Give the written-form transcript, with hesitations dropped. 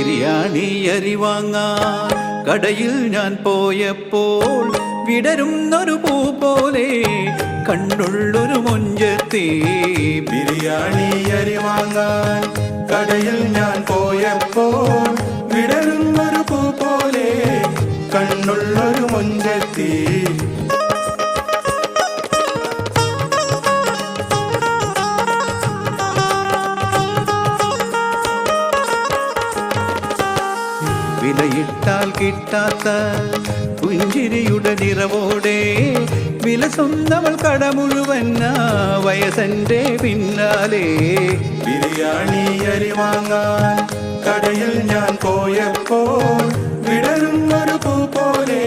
ബിരിയാണി അരി വാങ്ങാൻ കടയിൽ ഞാൻ പോയപ്പോൾ വിടരുന്നൊരു പൂ പോലെ കണ്ണുള്ളൊരു മൊഞ്ചത്തി. ബിരിയാണി അരി വാങ്ങാൻ കടയിൽ ഞാൻ പോയപ്പോൾ വിടരുന്നൊരു പൂ പോലെ കണ്ണുള്ളൊരു മൊഞ്ചത്തി. വിലയിട്ടാൽ കിട്ടാത്ത പുഞ്ചിരിയുടെ നിറവോടെ വിലസുന്നവൾ കട മുഴുവൻ വയസ്സന്റെ പിന്നാലെ. ബിരിയാണി അരി വാങ്ങാൻ കടയിൽ ഞാൻ പോയപ്പോൾ വിടരുന്നൊരു പൂ പോലെ